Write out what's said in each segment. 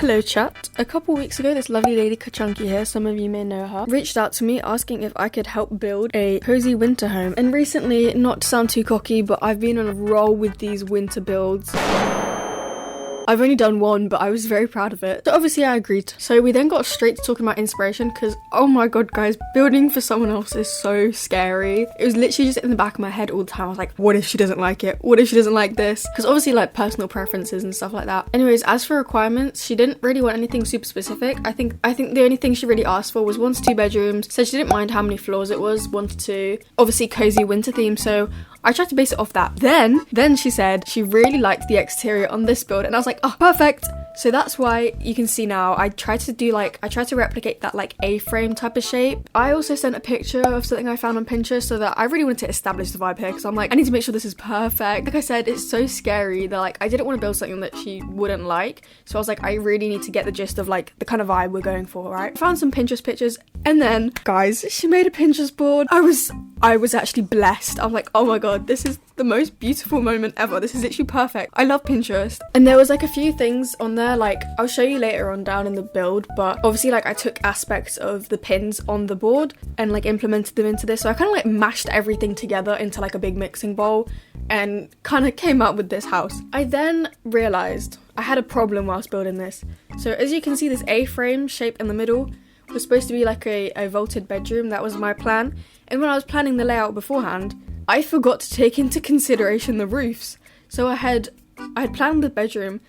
Hello chat. A couple weeks ago, this lovely lady Kachunkie here, some of you may know her, reached out to me asking if I could help build a cozy winter home. And recently, not to sound too cocky, but I've been on a roll with these winter builds. I've only done one, but I was very proud of it. So obviously I agreed. So we then got straight to talking about inspiration because, oh my god guys, building for someone else is so scary. It was literally just in the back of my head all the time. I was like, what if she doesn't like it? What if she doesn't like this? Because obviously like personal preferences and stuff like that. Anyways, as for requirements, she didn't really want anything super specific. I think the only thing she really asked for was 1 to 2 bedrooms. Said she didn't mind how many floors it was, 1 to 2. Obviously cozy winter theme, so I tried to base it off that. Then she said she really liked the exterior on this build, and I was like, oh, perfect. So that's why you can see now I tried to replicate that like A-frame type of shape. I also sent a picture of something I found on Pinterest so that I really wanted to establish the vibe here because I'm like, I need to make sure this is perfect. Like I said, it's so scary that like I didn't want to build something that she wouldn't like. So I was like, I really need to get the gist of like the kind of vibe we're going for, right? I found some Pinterest pictures and then, guys, she made a Pinterest board. I was actually blessed. I'm like, oh my god, this is the most beautiful moment ever. This is literally perfect. I love Pinterest. And there was like a few things on there, like I'll show you later on down in the build, but obviously like I took aspects of the pins on the board and like implemented them into this. So I kind of like mashed everything together into like a big mixing bowl and kind of came out with this house. I then realized I had a problem whilst building this. So as you can see, this A-frame shape in the middle was supposed to be like a vaulted bedroom. That was my plan. And when I was planning the layout beforehand, I forgot to take into consideration the roofs. So I had planned the bedroom.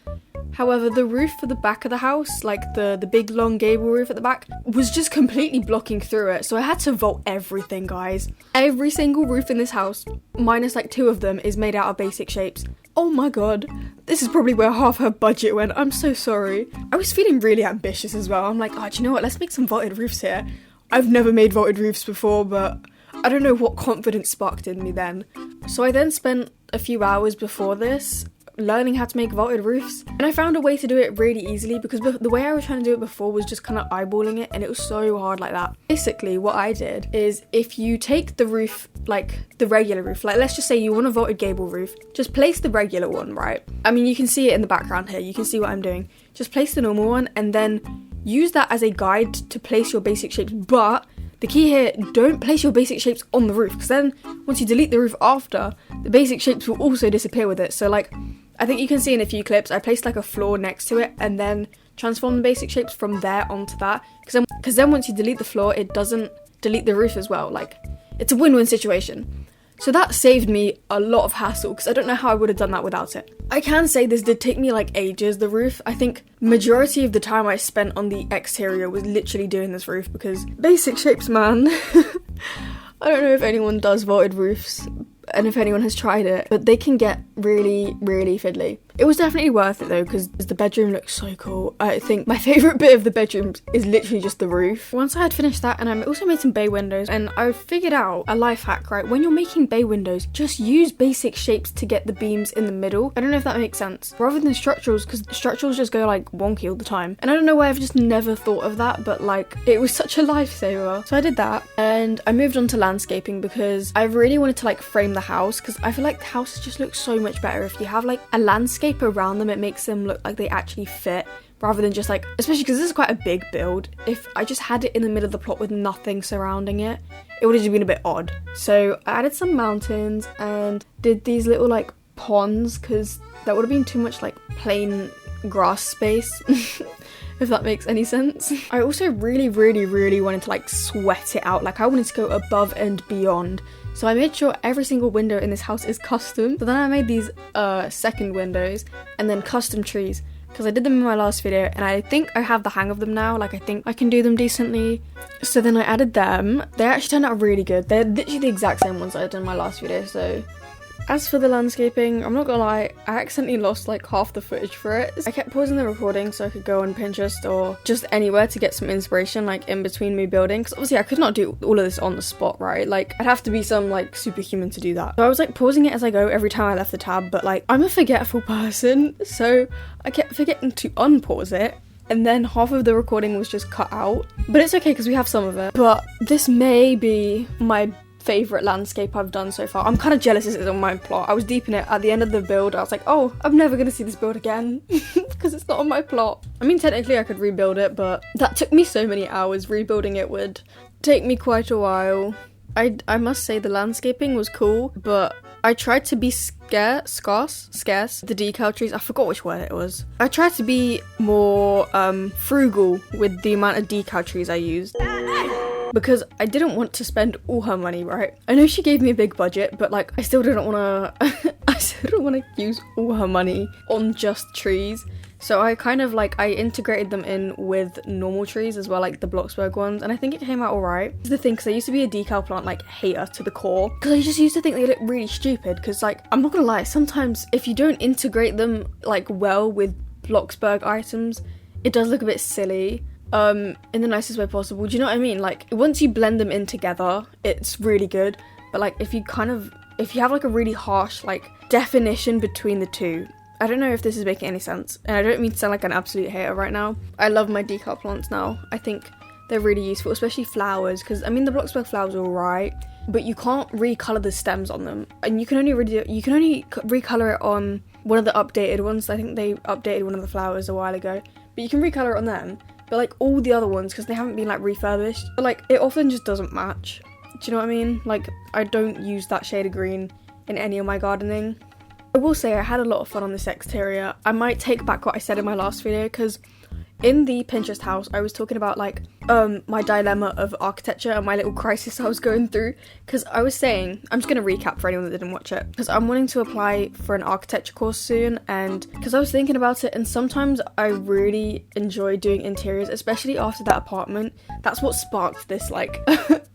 However, the roof for the back of the house, like the big long gable roof at the back, was just completely blocking through it. So I had to vault everything, guys. Every single roof in this house, minus like 2 of them, is made out of basic shapes. Oh my god, this is probably where half her budget went. I'm so sorry. I was feeling really ambitious as well. I'm like, oh, do you know what? Let's make some vaulted roofs here. I've never made vaulted roofs before, but I don't know what confidence sparked in me then. So I then spent a few hours before this learning how to make vaulted roofs, and I found a way to do it really easily because the way I was trying to do it before was just kind of eyeballing it, and it was so hard like that. Basically what I did is, if you take the roof, like the regular roof, like let's just say you want a vaulted gable roof, just place the regular one, right? I mean, you can see it in the background here, you can see what I'm doing. Just place the normal one and then use that as a guide to place your basic shapes, but the key here, don't place your basic shapes on the roof, because then once you delete the roof after, the basic shapes will also disappear with it. So like, I think you can see in a few clips, I placed like a floor next to it and then transform the basic shapes from there onto that. Because then once you delete the floor, it doesn't delete the roof as well. Like, it's a win-win situation. So that saved me a lot of hassle because I don't know how I would have done that without it. I can say this did take me like ages, the roof. I think majority of the time I spent on the exterior was literally doing this roof because basic shapes, man. I don't know if anyone does vaulted roofs and if anyone has tried it, but they can get really, really fiddly. It was definitely worth it though, because the bedroom looks so cool. I think my favourite bit of the bedroom is literally just the roof. Once I had finished that, and I also made some bay windows, and I figured out a life hack, right? When you're making bay windows, just use basic shapes to get the beams in the middle. I don't know if that makes sense. Rather than structurals, because structurals just go like wonky all the time. And I don't know why I've just never thought of that, but like, it was such a lifesaver. So I did that, and I moved on to landscaping because I really wanted to like frame the house, because I feel like the houses just look so much better if you have like a landscape around them. It makes them look like they actually fit rather than just like, especially because this is quite a big build, if I just had it in the middle of the plot with nothing surrounding it, it would have just been a bit odd. So I added some mountains and did these little like ponds because that would have been too much like plain grass space. If that makes any sense. I also really wanted to like sweat it out. Like, I wanted to go above and beyond. So I made sure every single window in this house is custom. So then I made these second windows and then custom trees, because I did them in my last video and I think I have the hang of them now. Like, I think I can do them decently. So then I added them. They actually turned out really good. They're literally the exact same ones I did in my last video. So as for the landscaping, I'm not gonna lie, I accidentally lost like half the footage for it. I kept pausing the recording so I could go on Pinterest or just anywhere to get some inspiration, like in between me building, because obviously I could not do all of this on the spot, right? Like, I'd have to be some like superhuman to do that. So I was like pausing it as I go every time I left the tab, but like, I'm a forgetful person, so I kept forgetting to unpause it, and then half of the recording was just cut out. But it's okay because we have some of it. But this may be my favourite landscape I've done so far. I'm kind of jealous this isn't my plot. I was deep in it at the end of the build. I was like, oh, I'm never going to see this build again because it's not on my plot. I mean, technically I could rebuild it, but that took me so many hours. Rebuilding it would take me quite a while. I must say the landscaping was cool, but I tried to be scarce, the decal trees, I forgot which word it was. I tried to be more frugal with the amount of decal trees I used. Because I didn't want to spend all her money, right? I know she gave me a big budget, but like I still didn't want to use all her money on just trees. So I kind of like, I integrated them in with normal trees as well, like the Bloxburg ones, and I think it came out alright. This is the thing, because I used to be a decal plant like hater to the core, because I just used to think they look really stupid, because like, I'm not gonna lie, sometimes if you don't integrate them like well with Bloxburg items, it does look a bit silly. In the nicest way possible, do you know what I mean? Like, once you blend them in together, it's really good, but like, if you have like a really harsh like definition between the two, I don't know if this is making any sense, and I don't mean to sound like an absolute hater right now. I love my decal plants now. I think they're really useful, especially flowers, because I mean the Bloxburg flowers are alright, but you can't recolor the stems on them, and you can only recolor it on one of the updated ones. I think they updated one of the flowers a while ago, but you can recolor it on them. But like all the other ones, because they haven't been like refurbished, but like it often just doesn't match. Do you know what I mean? Like, I don't use that shade of green in any of my gardening. I will say I had a lot of fun on this exterior. I might take back what I said in my last video, because in the Pinterest house I was talking about like my dilemma of architecture and my little crisis I was going through, because I was saying, I'm just going to recap for anyone that didn't watch it, because I'm wanting to apply for an architecture course soon, and because I was thinking about it, and sometimes I really enjoy doing interiors, especially after that apartment. That's what sparked this like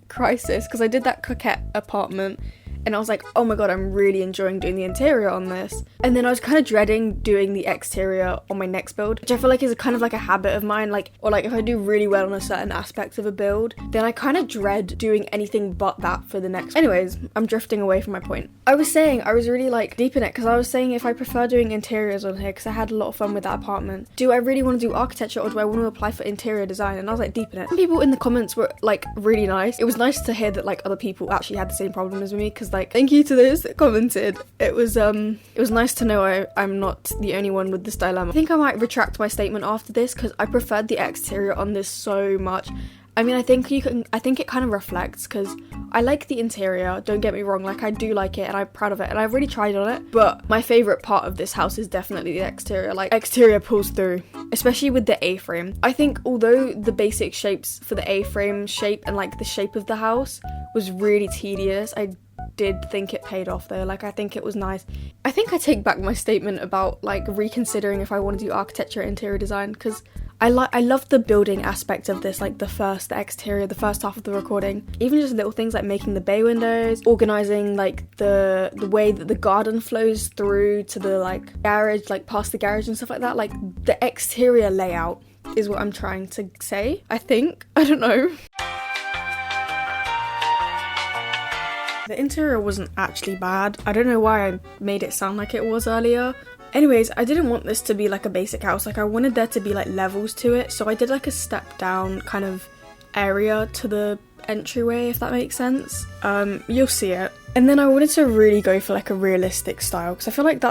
crisis, because I did that coquette apartment and I was like, oh my god, I'm really enjoying doing the interior on this. And then I was kind of dreading doing the exterior on my next build, which I feel like is kind of like a habit of mine, like, or like if I do really well on a certain aspect of a build, then I kind of dread doing anything but that for the next. Anyways, I'm drifting away from my point. I was saying I was really like deep in it, because I was saying if I prefer doing interiors on here, because I had a lot of fun with that apartment, do I really want to do architecture or do I want to apply for interior design? And I was like deep in it. Some people in the comments were like really nice. It was nice to hear that like other people actually had the same problem as me, because like, thank you to those that commented. It was nice to know I'm not the only one with this dilemma. I think I might retract my statement after this, because I preferred the exterior on this so much. I mean, I think it kind of reflects, because I like the interior, don't get me wrong, like I do like it and I'm proud of it and I've really tried on it, but my favourite part of this house is definitely the exterior. Like, exterior pulls through, especially with the A-frame. I think although the basic shapes for the A-frame shape and like the shape of the house was really tedious, I did think it paid off though. Like, I think it was nice. I think I take back my statement about like reconsidering if I want to do architecture and interior design, because I love the building aspect of this, like the exterior, the first half of the recording. Even just little things like making the bay windows, organising like the way that the garden flows through to the like garage, like past the garage and stuff like that. Like the exterior layout is what I'm trying to say, I think. I don't know. The interior wasn't actually bad. I don't know why I made it sound like it was earlier. Anyways, I didn't want this to be like a basic house. Like, I wanted there to be like levels to it, so I did like a step down kind of area to the entryway, if that makes sense. You'll see it. And then I wanted to really go for like a realistic style, because I feel like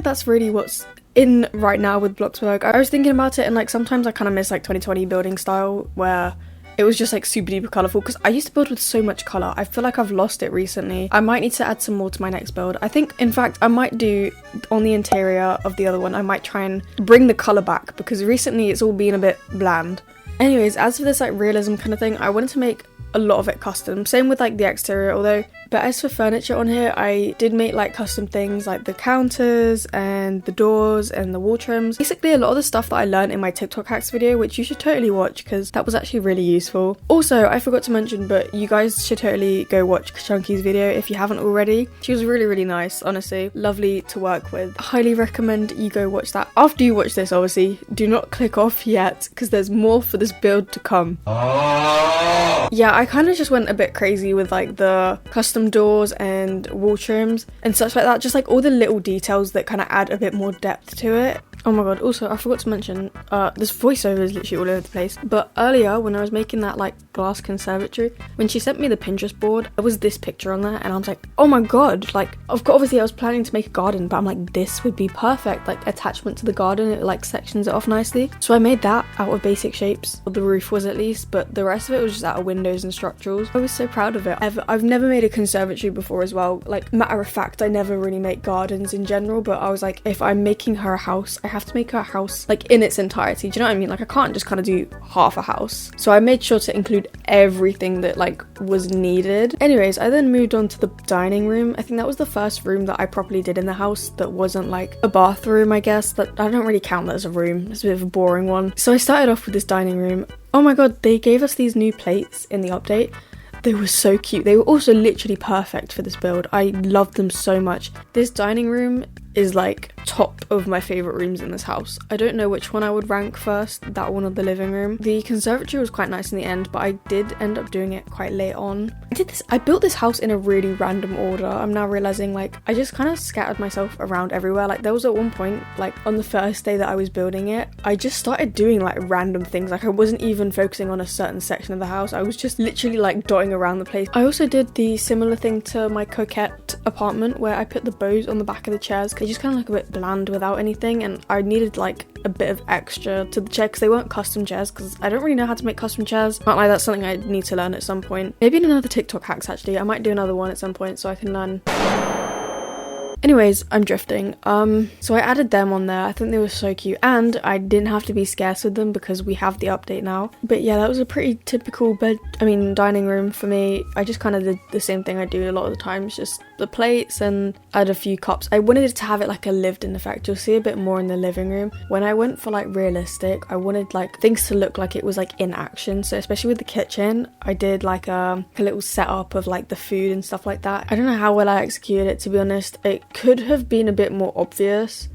that's really what's in right now with Bloxburg. I was thinking about it, and like sometimes I kind of miss like 2020 building style, where it was just like super duper colourful, because I used to build with so much colour. I feel like I've lost it recently. I might need to add some more to my next build. I think, in fact, I might do on the interior of the other one, I might try and bring the colour back, because recently it's all been a bit bland. Anyways, as for this like realism kind of thing, I wanted to make a lot of it custom. Same with like the exterior, although. But as for furniture on here, I did make like custom things like the counters and the doors and the wall trims. Basically a lot of the stuff that I learned in my TikTok hacks video, which you should totally watch, because that was actually really useful. Also, I forgot to mention, but you guys should totally go watch Kachunkie's video if you haven't already. She was really, really nice, honestly. Lovely to work with. Highly recommend you go watch that. After you watch this, obviously, do not click off yet, because there's more for this build to come. Yeah, I kind of just went a bit crazy with like the custom doors and wall trims and such like that, just like all the little details that kind of add a bit more depth to it. Oh my god, also I forgot to mention, this voiceover is literally all over the place, but earlier when I was making that like glass conservatory, when she sent me the Pinterest board, there was this picture on there and I was like, oh my god, like obviously I was planning to make a garden, but I'm like, this would be perfect, like attachment to the garden, it like sections it off nicely. So I made that out of basic shapes, or the roof was at least, but the rest of it was just out of windows and structurals. I was so proud of it. I've never made a conservatory before as well, like matter of fact I never really make gardens in general, but I was like, if I'm making her a house, I have to make her a house like in its entirety, do you know what I mean? Like I can't just kind of do half a house. So I made sure to include everything that like was needed. Anyways, I then moved on to the dining room. I think that was the first room that I properly did in the house that wasn't like a bathroom, I guess, but I don't really count that as a room. It's a bit of a boring one. So I started off with this dining room. Oh my god, they gave us these new plates in the update. They were so cute. They were also literally perfect for this build. I loved them so much. This dining room is like top of my favorite rooms in this house. I don't know which one I would rank first, that one or the living room. The conservatory was quite nice in the end, but I did end up doing it quite late on. I built this house in a really random order. I'm now realizing like I just kind of scattered myself around everywhere. Like there was at one point, like on the first day that I was building it, I just started doing like random things. Like I wasn't even focusing on a certain section of the house. I was just literally like dotting around the place. I also did the similar thing to my coquette apartment where I put the bows on the back of the chairs. They just kind of look a bit bland without anything, and I needed like a bit of extra to the chair because they weren't custom chairs, because I don't really know how to make custom chairs. Not like that's something I need to learn at some point. Maybe in another TikTok hacks actually. I might do another one at some point so I can learn. Anyways, I'm drifting. So I added them on there. I think they were so cute, and I didn't have to be scarce with them because we have the update now. But yeah, that was a pretty typical dining room for me. I just kind of did the same thing I do a lot of the times, just the plates and add a few cups. I wanted it to have it like a lived-in effect. You'll see a bit more in the living room. When I went for like realistic, I wanted like things to look like it was like in action. So especially with the kitchen, I did like a little setup of like the food and stuff like that. I don't know how well I executed it, to be honest. It could have been a bit more obvious,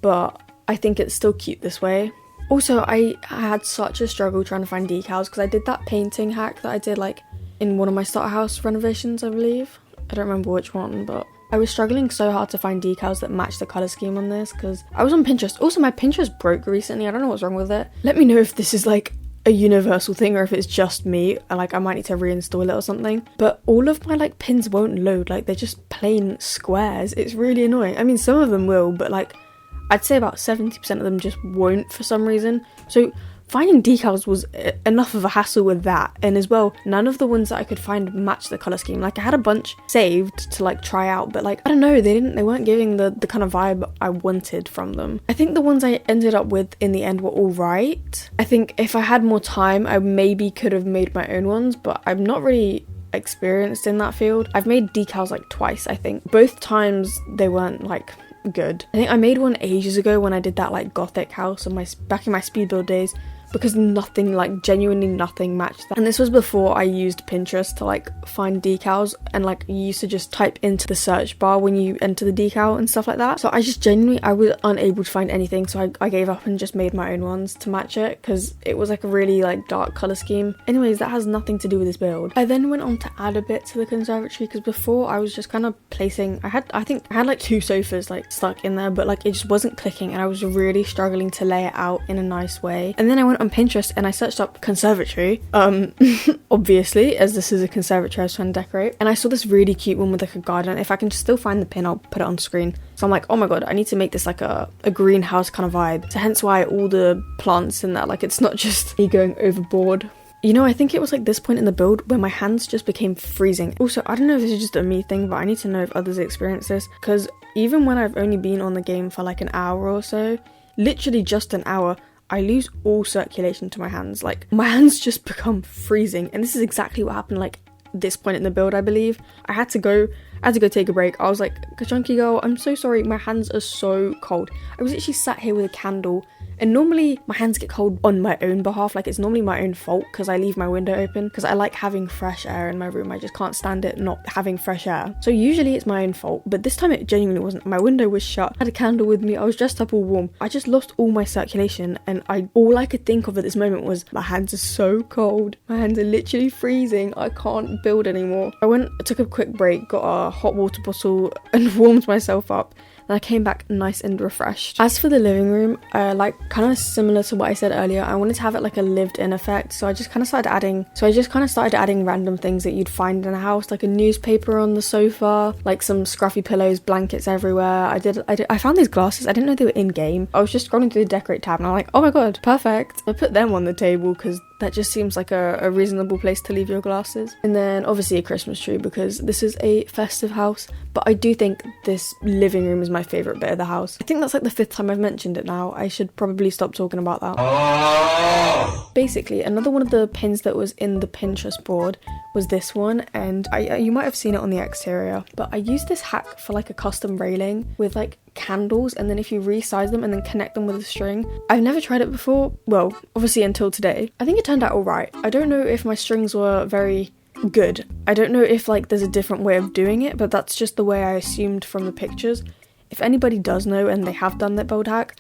but I think it's still cute this way. Also, I had such a struggle trying to find decals because I did that painting hack that I did like in one of my starter house renovations, I believe. I don't remember which one, but I was struggling so hard to find decals that match the colour scheme on this because I was on Pinterest. Also, my Pinterest broke recently. I don't know what's wrong with it. Let me know if this is like a universal thing or if it's just me. Like I might need to reinstall it or something. But all of my like pins won't load. Like they're just plain squares. It's really annoying. I mean, some of them will, but like I'd say about 70% of them just won't for some reason. So finding decals was enough of a hassle with that, and as well, none of the ones that I could find match the colour scheme. Like I had a bunch saved to like try out, but like I don't know, they weren't giving the kind of vibe I wanted from them. I think the ones I ended up with in the end were alright. I think if I had more time, I maybe could have made my own ones, but I'm not really experienced in that field. I've made decals like twice, I think. Both times they weren't like good. I think I made one ages ago when I did that like gothic house on back in my speedbuild days, because nothing, like genuinely nothing matched that. And this was before I used Pinterest to like find decals, and like you used to just type into the search bar when you enter the decal and stuff like that. So I was unable to find anything, so I gave up and just made my own ones to match it because it was like a really like dark colour scheme. Anyways, that has nothing to do with this build. I then went on to add a bit to the conservatory because before I was just kind of placing, I think I had like 2 sofas like stuck in there, but like it just wasn't clicking and I was really struggling to lay it out in a nice way. And then I went on Pinterest and I searched up conservatory, obviously, as this is a conservatory I was trying to decorate, and I saw this really cute one with like a garden. If I can still find the pin, I'll put it on screen. So I'm like, oh my god, I need to make this like a greenhouse kind of vibe. So hence why all the plants in that, like it's not just me going overboard. You know, I think it was like this point in the build where my hands just became freezing. Also, I don't know if this is just a me thing, but I need to know if others experience this, because even when I've only been on the game for like an hour or so, literally just an hour, I lose all circulation to my hands. Like my hands just become freezing, and this is exactly what happened like this point in the build, I believe. I had to go take a break. I was like, Kachunkie girl, I'm so sorry, my hands are so cold. I was actually sat here with a candle, and normally my hands get cold on my own behalf. Like it's normally my own fault because I leave my window open because I like having fresh air in my room. I just can't stand it not having fresh air. So usually it's my own fault, but this time it genuinely wasn't. My window was shut, I had a candle with me, I was dressed up all warm. I just lost all my circulation, and all I could think of at this moment was my hands are so cold. My hands are literally freezing. I can't build anymore. I took a quick break, got a hot water bottle and warmed myself up. and I came back nice and refreshed. As for the living room, like kind of similar to what I said earlier, I wanted to have it like a lived-in effect, so I just kind of started adding random things that you'd find in a house, like a newspaper on the sofa, like some scruffy pillows, blankets everywhere. I found these glasses. I didn't know they were in game. I was just scrolling through the decorate tab and I'm like, oh my god, perfect. I put them on the table because that just seems like a reasonable place to leave your glasses. And then obviously a Christmas tree because this is a festive house, but I do think this living room is my favourite bit of the house. I think that's like the 5th time I've mentioned it now. I should probably stop talking about that. Basically, another one of the pins that was in the Pinterest board was this one, and you might have seen it on the exterior, but I used this hack for like a custom railing with like candles, and then if you resize them and then connect them with a string. I've never tried it before, well, obviously until today. I think it turned out alright. I don't know if my strings were very good. I don't know if like there's a different way of doing it, but that's just the way I assumed from the pictures. If anybody does know and they have done that build hack,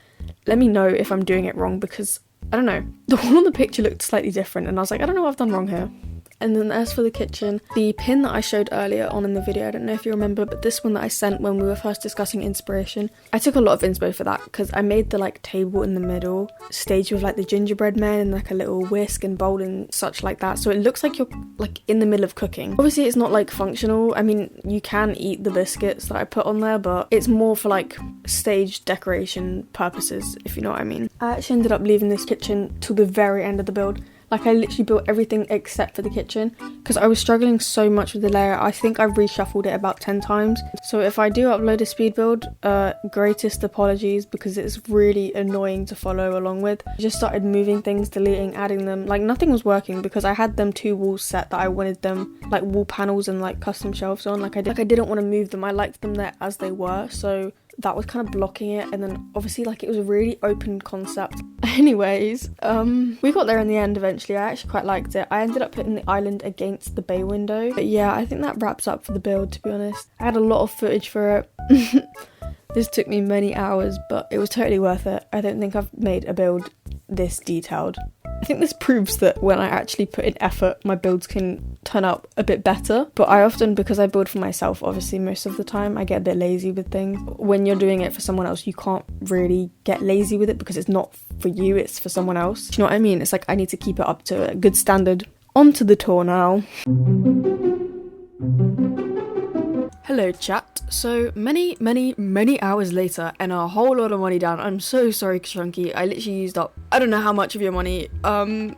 let me know if I'm doing it wrong, because I don't know, the one on the picture looked slightly different and I was like, I don't know what I've done wrong here. And then as for the kitchen, the pin that I showed earlier on in the video, I don't know if you remember, but this one that I sent when we were first discussing inspiration, I took a lot of inspo for that because I made the like table in the middle, staged with like the gingerbread men and like a little whisk and bowl and such like that, so it looks like you're like in the middle of cooking. Obviously it's not like functional, I mean you can eat the biscuits that I put on there, but it's more for like stage decoration purposes, if you know what I mean. I actually ended up leaving this kitchen till the very end of the build. Like I literally built everything except for the kitchen because I was struggling so much with the layout. I think I've reshuffled it about 10 times. So if I do upload a speed build, greatest apologies because it's really annoying to follow along with. I just started moving things, deleting, adding them. Like nothing was working because I had them 2 walls set that I wanted them like wall panels and like custom shelves on. Like I didn't want to move them. I liked them there as they were. So that was kind of blocking it, and then obviously like it was a really open concept. Anyways, we got there in the end eventually. I actually quite liked it. I ended up putting the island against the bay window, but yeah, I think that wraps up for the build, to be honest. I had a lot of footage for it. This took me many hours, but it was totally worth it. I don't think I've made a build this detailed. I think this proves that when I actually put in effort, my builds can turn out a bit better. But I often, because I build for myself, obviously most of the time, I get a bit lazy with things. When you're doing it for someone else, you can't really get lazy with it because it's not for you, it's for someone else. Do you know what I mean? It's like I need to keep it up to a good standard. On to the tour now. Hello chat. So many hours later and a whole lot of money down. I'm so sorry Kachunkie, I literally used up I don't know how much of your money, but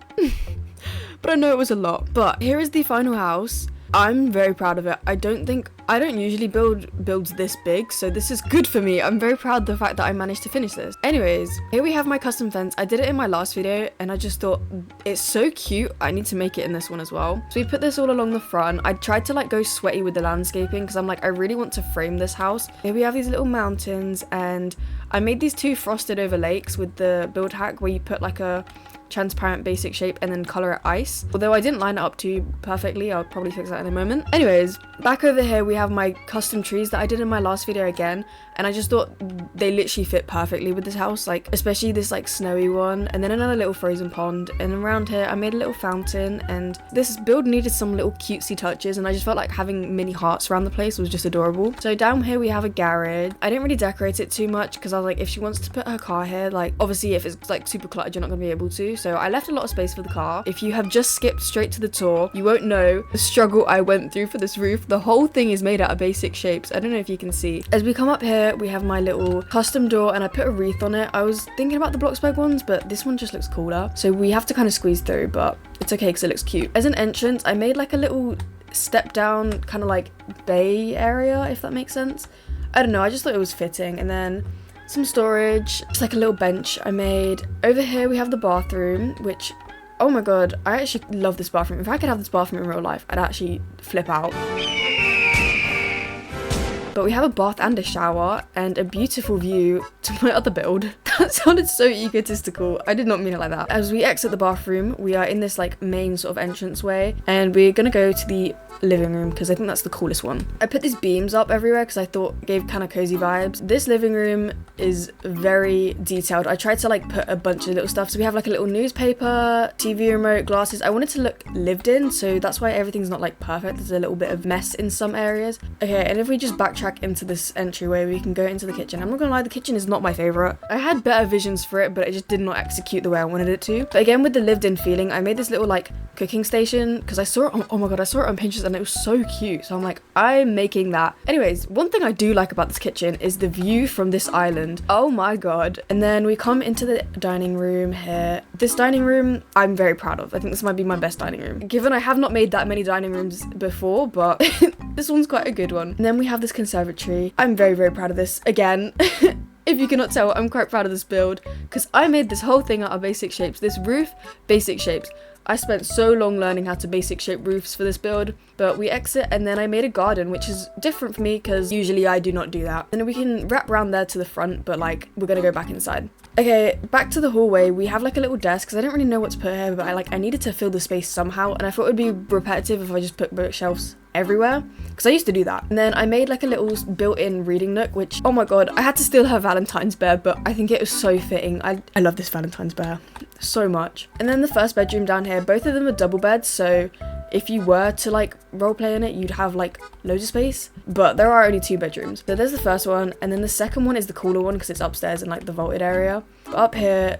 I know it was a lot. But here is the final house. I'm very proud of it. I don't usually build builds this big, so this is good for me. I'm very proud of the fact that I managed to finish this. Anyways, here we have my custom fence. I did it in my last video and I just thought it's so cute, I need to make it in this one as well. So we put this all along the front. I tried to like go sweaty with the landscaping because I'm like, I really want to frame this house. Here we have these little mountains, and I made these 2 frosted over lakes with the build hack where you put like a transparent basic shape and then color it ice. Although I didn't line it up too perfectly, I'll probably fix that in a moment. Anyways, back over here we have my custom trees that I did in my last video again, and I just thought they literally fit perfectly with this house, like especially this like snowy one, and then another little frozen pond, and around here I made a little fountain, and this build needed some little cutesy touches, and I just felt like having mini hearts around the place was just adorable. So down here we have a garage. I didn't really decorate it too much because I was like, if she wants to put her car here, like obviously if it's like super cluttered you're not gonna be able to, so I left a lot of space for the car. If you have just skipped straight to the tour, you won't know the struggle I went through for this roof. The whole thing is made out of basic shapes. I don't know if you can see. As we come up here, we have my little custom door, and I put a wreath on it. I was thinking about the Bloxburg ones, but this one just looks cooler. So we have to kind of squeeze through, but it's okay because it looks cute. As an entrance, I made like a little step down kind of like bay area, if that makes sense. I don't know, I just thought it was fitting. And then some storage, just like a little bench I made. Over here we have the bathroom, which, oh my god, I actually love this bathroom. If I could have this bathroom in real life, I'd actually flip out. But we have a bath and a shower and a beautiful view to my other build. That sounded so egotistical. I did not mean it like that. As we exit the bathroom, we are in this like main sort of entrance way, and we're gonna go to the living room because I think that's the coolest one. I put these beams up everywhere because I thought it gave kind of cozy vibes. This living room is very detailed. I tried to like put a bunch of little stuff. So we have like a little newspaper, TV remote, glasses. I wanted to look lived in, so that's why everything's not like perfect. There's a little bit of mess in some areas. Okay, and if we just backtrack into this entryway, we can go into the kitchen. I'm not gonna lie, the kitchen is not my favorite. I had better visions for it, but it just did not execute the way I wanted it to. But again, with the lived in feeling, I made this little like cooking station because I saw it on, oh my god, I saw it on Pinterest and it was so cute. So I'm like, I'm making that. Anyways, one thing I do like about this kitchen is the view from this island. Oh my god. And then we come into the dining room here. This dining room, I'm very proud of. I think this might be my best dining room. Given I have not made that many dining rooms before, but this one's quite a good one. And then we have this conservatory. I'm very, very proud of this. Again, if you cannot tell, I'm quite proud of this build because I made this whole thing out of basic shapes. This roof, basic shapes. I spent so long learning how to basic shape roofs for this build, but we exit and then I made a garden, which is different for me because usually I do not do that. And we can wrap around there to the front, but like we're gonna go back inside. Okay, back to the hallway. We have like a little desk because I didn't really know what to put here, but I needed to fill the space somehow, and I thought it would be repetitive if I just put bookshelves everywhere because I used to do that. And then I made like a little built-in reading nook, which, oh my god, I had to steal her Valentine's bear, but I think it was so fitting. I love this Valentine's bear so much. And then the first bedroom down here, both of them are double beds, so if you were to like roleplay in it, you'd have like loads of space, but there are only 2 bedrooms. So there's the first one, and then the second one is the cooler one because it's upstairs in like the vaulted area. But up here,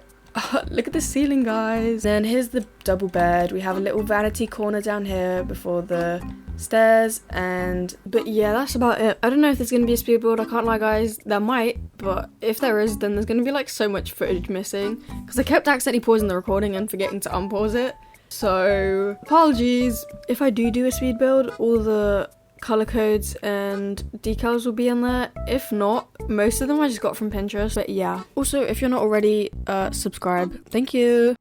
look at the ceiling, guys. Then here's the double bed. We have a little vanity corner down here before the stairs, but yeah, that's about it. I don't know if there's gonna be a speed build. I can't lie, guys, there might, but if there is, then there's gonna be like so much footage missing because I kept accidentally pausing the recording and forgetting to unpause it. So apologies if I do a speed build. All the color codes and decals will be in there. If not, most of them I just got from Pinterest. But yeah, also if you're not already, subscribe. Thank you.